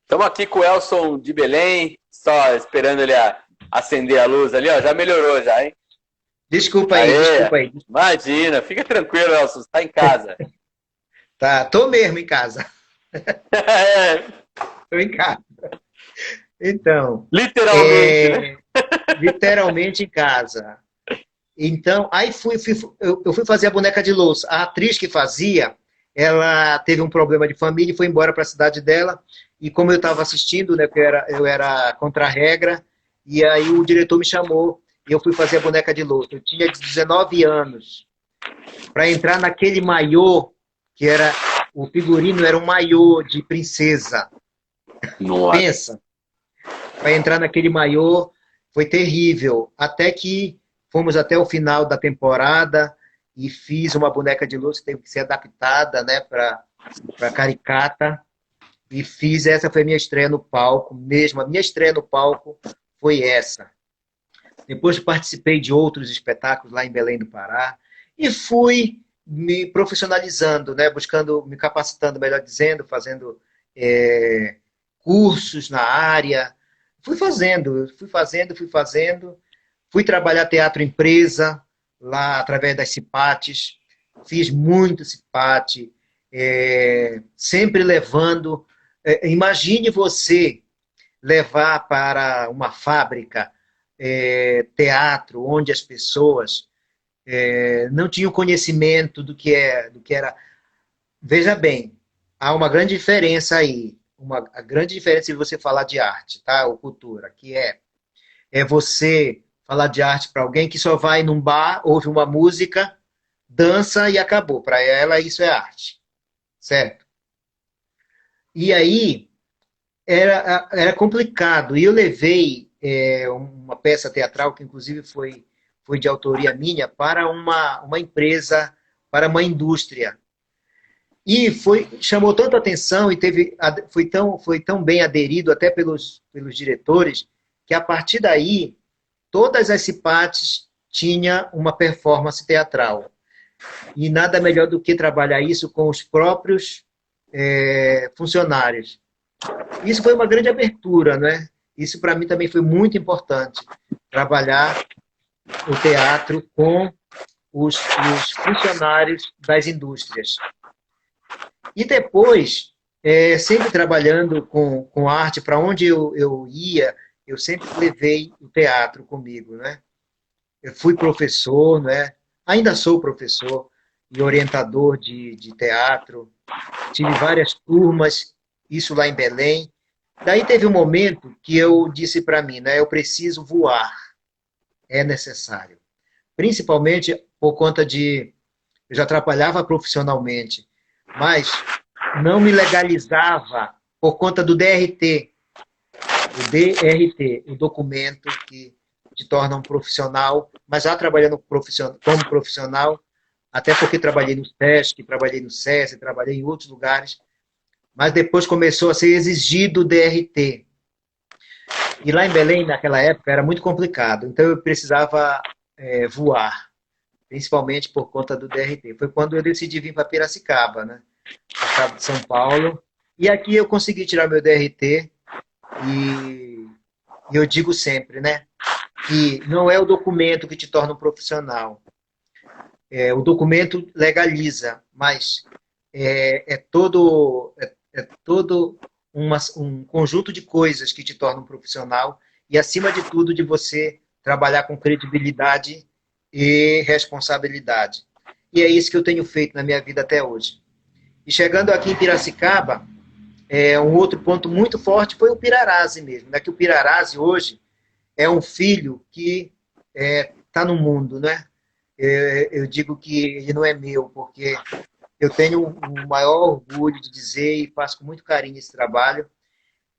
Estamos aqui com o Elson de Belém, só esperando ele acender a luz ali, ó. Já melhorou já, hein? Desculpa aí, Aê, desculpa aí. Imagina, fica tranquilo, Elson, você está em casa. Tá, tô mesmo em casa. Tô em casa. Então, Literalmente, né? literalmente em casa. Então, aí eu fui fazer a boneca de louça. A atriz que fazia, ela teve um problema de família e foi embora para a cidade dela. E como eu estava assistindo, né, porque eu era contra a regra, e aí o diretor me chamou e eu fui fazer a boneca de louça. Eu tinha 19 anos. Para entrar naquele maiô, que era o figurino, era um maiô de princesa. Nossa. Pensa. Para entrar naquele maiô foi terrível. Até que fomos até o final da temporada e fiz uma boneca de louça que teve que ser adaptada, né, para caricata. E fiz, essa foi a minha estreia no palco mesmo. A minha estreia no palco foi essa. Depois participei de outros espetáculos lá em Belém do Pará e fui me profissionalizando, né, buscando, me capacitando, melhor dizendo, fazendo cursos na área. Fui fazendo. Fui trabalhar teatro empresa, lá através das CIPATs. Fiz muito CIPAT, sempre levando... imagine você levar para uma fábrica teatro, onde as pessoas não tinham conhecimento do que era. Veja bem, há uma grande diferença aí. A grande diferença de você falar de arte, tá? Ou cultura, que é você falar de arte para alguém que só vai num bar, ouve uma música, dança e acabou. Para ela, isso é arte. Certo? E aí, era complicado. E eu levei uma peça teatral, que inclusive foi de autoria minha, para uma empresa, para uma indústria. E chamou tanta atenção e foi tão bem aderido até pelos diretores, que a partir daí, todas as CIPATs tinham uma performance teatral. E nada melhor do que trabalhar isso com os próprios funcionários. Isso foi uma grande abertura, né? Isso para mim também foi muito importante, trabalhar o teatro com os funcionários das indústrias. E depois, sempre trabalhando com arte, para onde eu ia, eu sempre levei o teatro comigo, né? Eu fui professor, né? Ainda sou professor e orientador de teatro. Tive várias turmas, isso lá em Belém. Daí teve um momento que eu disse para mim, né? Eu preciso voar, é necessário. Principalmente por conta de... Eu já trabalhava profissionalmente, mas não me legalizava por conta do DRT. O DRT, o documento que te torna um profissional, mas já trabalhando como profissional, até porque trabalhei no SESC, trabalhei no SESI, trabalhei em outros lugares, mas depois começou a ser exigido o DRT. E lá em Belém, naquela época, era muito complicado, então eu precisava voar, principalmente por conta do DRT. Foi quando eu decidi vir para Piracicaba, né? Estado de São Paulo, e aqui eu consegui tirar meu DRT, e eu digo sempre, né, que não é o documento que te torna um profissional. O documento legaliza, mas é todo um conjunto de coisas que te tornam um profissional e, acima de tudo, de você trabalhar com credibilidade e responsabilidade. E é isso que eu tenho feito na minha vida até hoje. E chegando aqui em Piracicaba, um outro ponto muito forte foi o Pirarazzi mesmo, né? Que o Pirarazzi hoje é um filho que está no mundo, né? Eu digo que ele não é meu, porque eu tenho o maior orgulho de dizer e faço com muito carinho esse trabalho,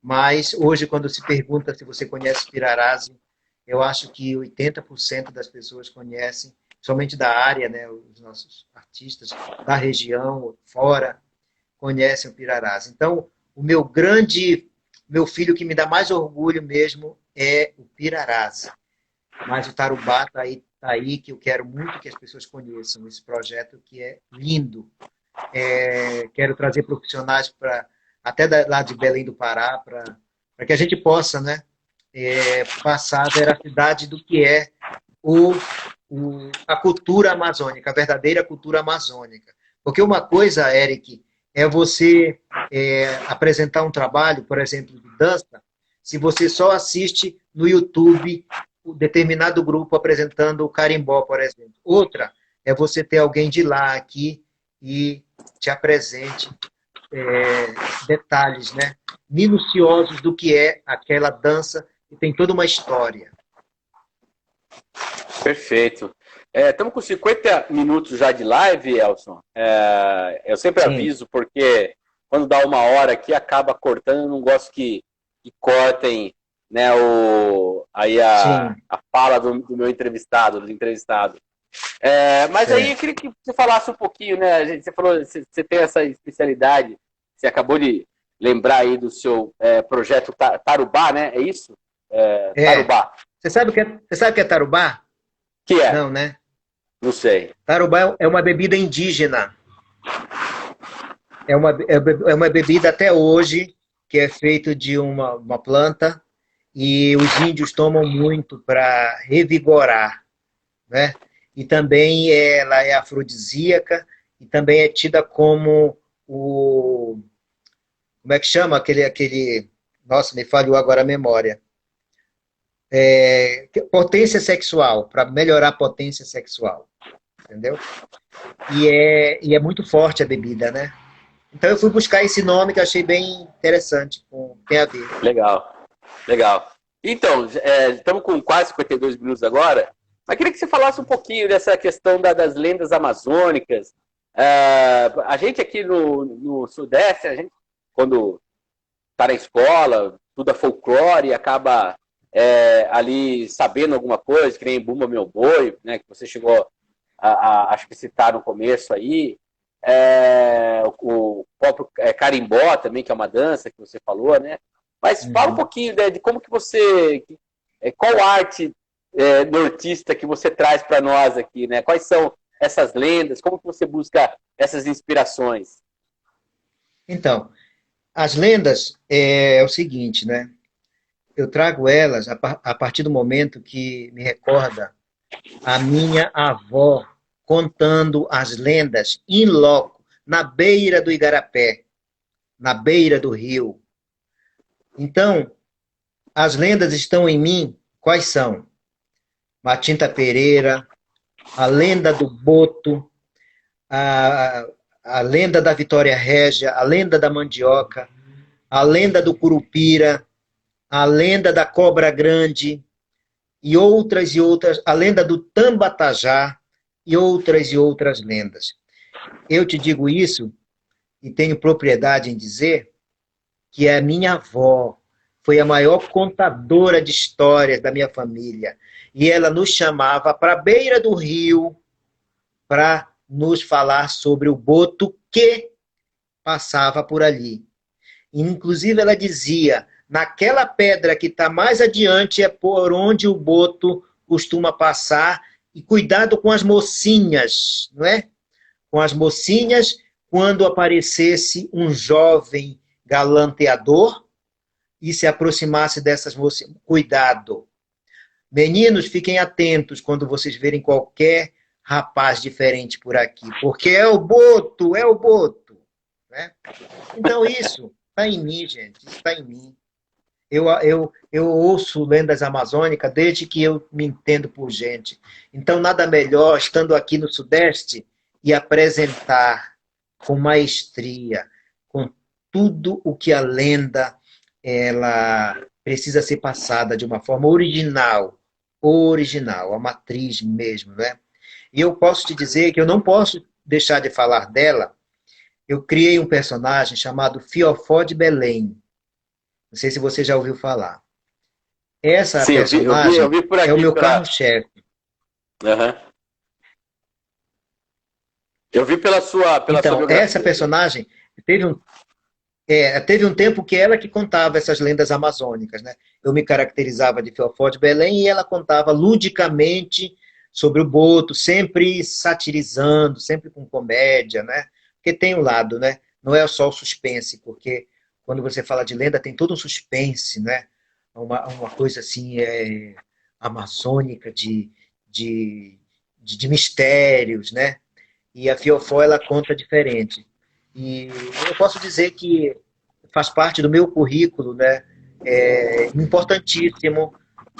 mas hoje, quando se pergunta se você conhece Pirarazzi, eu acho que 80% das pessoas conhecem, somente da área, né? Os nossos artistas da região, fora, conhecem o Pirarazzi. Então, meu filho que me dá mais orgulho mesmo é o Pirarazzi. Mas o Tarubá está aí que eu quero muito que as pessoas conheçam esse projeto que é lindo. Quero trazer profissionais até lá de Belém do Pará para que a gente possa, né, passar a veracidade do que é a cultura amazônica, a verdadeira cultura amazônica. Porque uma coisa, Eric, é você apresentar um trabalho, por exemplo, de dança, se você só assiste no YouTube um determinado grupo apresentando o carimbó, por exemplo. Outra é você ter alguém de lá aqui e te apresente detalhes, né, minuciosos do que é aquela dança e tem toda uma história. Perfeito. Estamos com 50 minutos já de live, Elson. Eu sempre aviso, porque quando dá uma hora aqui, acaba cortando. Eu não gosto que cortem, né, a fala do meu entrevistado, do entrevistado. Mas aí eu queria que você falasse um pouquinho, né? Você falou, você tem essa especialidade, você acabou de lembrar aí do seu projeto Tarubá, né? É isso? Tarubá. Você sabe o que é tarubá? Que é? Não, né? Não sei. Tarubá é uma bebida indígena. É uma bebida até hoje que é feito de uma planta e os índios tomam muito para revigorar, né? E também ela é afrodisíaca e também é tida como como é que chama aquele nossa, me falhou agora a memória. Potência sexual, para melhorar a potência sexual, entendeu? E é muito forte a bebida, né? Então eu fui buscar esse nome que eu achei bem interessante, tem a ver. Legal, legal. Então, estamos com quase 52 minutos agora, mas queria que você falasse um pouquinho dessa questão das lendas amazônicas. A gente aqui no Sudeste, a gente, quando está na escola, estuda folclore e acaba ali sabendo alguma coisa, que nem Bumba Meu Boi, né, que você chegou acho que citar no começo aí. O próprio carimbó também, que é uma dança que você falou, né? Mas fala um pouquinho, né, de como que você... qual arte nortista que você traz para nós aqui, né? Quais são essas lendas? Como que você busca essas inspirações? Então, as lendas é o seguinte, né? Eu trago elas a partir do momento que me recorda a minha avó contando as lendas in loco, na beira do Igarapé, na beira do rio. Então, as lendas estão em mim, quais são? Matinta Pereira, a lenda do Boto, a lenda da Vitória Régia, a lenda da mandioca, a lenda do Curupira, a lenda da Cobra Grande, e outras, a lenda do Tambatajá, e outras lendas. Eu te digo isso, e tenho propriedade em dizer, que a minha avó foi a maior contadora de histórias da minha família, e ela nos chamava para a beira do rio para nos falar sobre o boto que passava por ali. Inclusive, ela dizia, naquela pedra que está mais adiante é por onde o boto costuma passar, e cuidado com as mocinhas, não é? Com as mocinhas, quando aparecesse um jovem galanteador e se aproximasse dessas mocinhas. Cuidado. Meninos, fiquem atentos quando vocês verem qualquer rapaz diferente por aqui, porque é o boto, né? Então isso está em mim, gente, isso está em mim. Eu ouço lendas amazônicas desde que eu me entendo por gente. Então, nada melhor, estando aqui no Sudeste, e apresentar com maestria, com tudo o que a lenda ela precisa ser passada de uma forma original, a matriz mesmo, né? E eu posso te dizer que eu não posso deixar de falar dela. Eu criei um personagem chamado Fiofó de Belém. Não sei se você já ouviu falar. Essa Sim, personagem eu vi por aqui, é o meu carro-chefe. Uhum. Eu vi pela sua Então, essa personagem teve um tempo que ela que contava essas lendas amazônicas, né? Eu me caracterizava de Fiofó de Belém e ela contava ludicamente sobre o Boto, sempre satirizando, sempre com comédia, né? Porque tem um lado, né? Não é só o suspense, porque quando você fala de lenda tem todo um suspense, né? Uma coisa assim amazônica de, de mistérios, né? E a Fiofó, ela conta diferente. E eu posso dizer que faz parte do meu currículo, né? É importantíssimo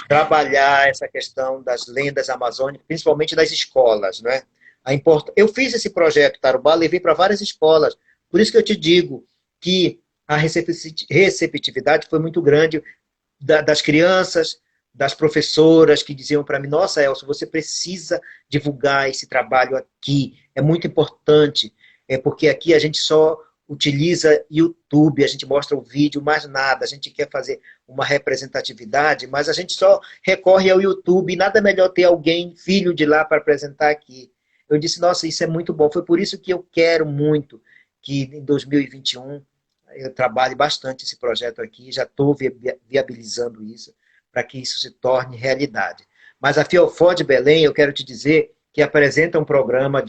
trabalhar essa questão das lendas amazônicas, principalmente das escolas, né? Eu fiz esse projeto Tarubá, levei para várias escolas. Por isso que eu te digo que a receptividade foi muito grande das crianças, das professoras que diziam para mim: nossa, Elcio, você precisa divulgar esse trabalho aqui, é muito importante, porque aqui a gente só utiliza YouTube, a gente mostra o vídeo, mais nada, a gente quer fazer uma representatividade, mas a gente só recorre ao YouTube, e nada melhor ter alguém, filho de lá, para apresentar aqui. Eu disse: nossa, isso é muito bom. Foi por isso que eu quero muito que em 2021 eu trabalhe bastante esse projeto aqui, já estou viabilizando isso, para que isso se torne realidade. Mas a Fiofó de Belém, eu quero te dizer que apresenta um programa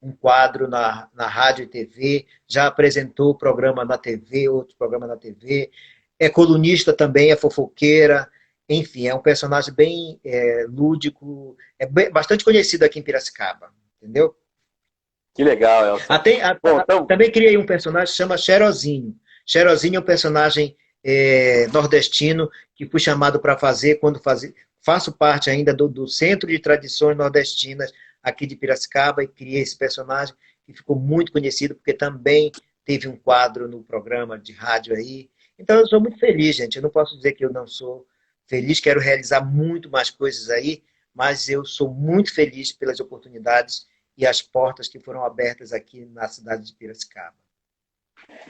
um quadro na rádio e TV, já apresentou programa na TV, outro programa na TV, é colunista também, é fofoqueira, enfim, é um personagem bem lúdico, bastante conhecido aqui em Piracicaba, entendeu? Que legal, Elson. Bom, então... Também criei um personagem que chama Xerozinho. Xerozinho é um personagem nordestino que fui chamado para fazer faço parte ainda do Centro de Tradições Nordestinas aqui de Piracicaba, e criei esse personagem que ficou muito conhecido porque também teve um quadro no programa de rádio aí. Então eu sou muito feliz, gente. Eu não posso dizer que eu não sou feliz, quero realizar muito mais coisas aí, mas eu sou muito feliz pelas oportunidades e as portas que foram abertas aqui na cidade de Piracicaba.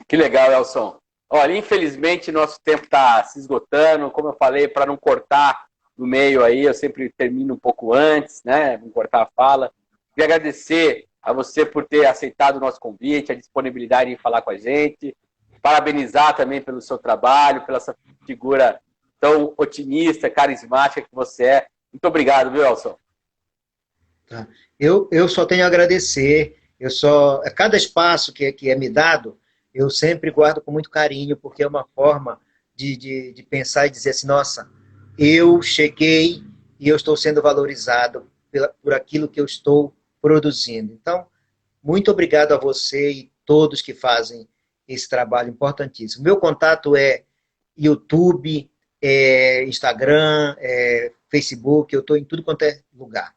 Que legal, Elson. Olha, infelizmente nosso tempo está se esgotando. Como eu falei, para não cortar no meio aí, eu sempre termino um pouco antes, né? Não cortar a fala. Queria agradecer a você por ter aceitado o nosso convite, a disponibilidade em falar com a gente. Parabenizar também pelo seu trabalho, pela essa figura tão otimista, carismática que você é. Muito obrigado, viu, Elson? Tá. Eu só tenho a agradecer. Cada espaço que é me dado, eu sempre guardo com muito carinho, porque é uma forma de pensar e dizer assim: nossa, eu cheguei e eu estou sendo valorizado por aquilo que eu estou produzindo. Então, muito obrigado a você e todos que fazem esse trabalho importantíssimo. Meu contato é YouTube, Instagram, Facebook, eu estou em tudo quanto é lugar.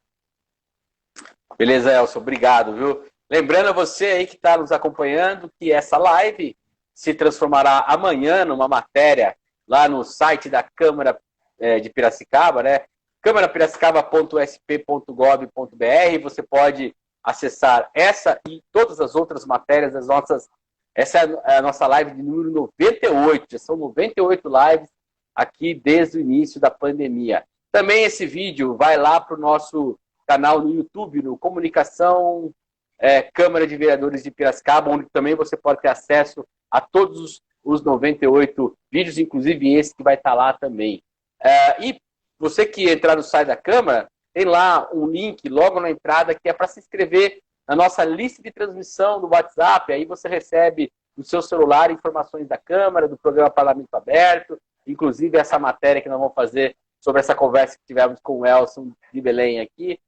Beleza, Elson, obrigado, viu? Lembrando a você aí que está nos acompanhando que essa live se transformará amanhã numa matéria lá no site da Câmara de Piracicaba, né? câmarapiracicaba.sp.gov.br. Você pode acessar essa e todas as outras matérias das nossas. Essa é a nossa live de número 98. Já são 98 lives aqui desde o início da pandemia. Também esse vídeo vai lá para o nosso canal no YouTube, no Comunicação Câmara de Vereadores de Piracicaba, onde também você pode ter acesso a todos os 98 vídeos, inclusive esse que vai estar lá também. E você que entrar no site da Câmara, tem lá um link logo na entrada que é para se inscrever na nossa lista de transmissão do WhatsApp. Aí você recebe no seu celular informações da Câmara, do programa Parlamento Aberto, inclusive essa matéria que nós vamos fazer sobre essa conversa que tivemos com o Elson de Belém aqui.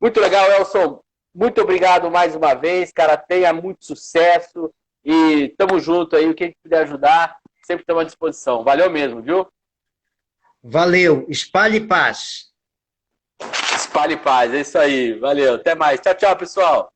Muito legal, Elson. Muito obrigado mais uma vez, cara. Tenha muito sucesso e tamo junto aí. O que a gente puder ajudar, sempre estamos à disposição. Valeu mesmo, viu? Valeu. Espalhe paz. Espalhe paz, é isso aí. Valeu. Até mais. Tchau, tchau, pessoal.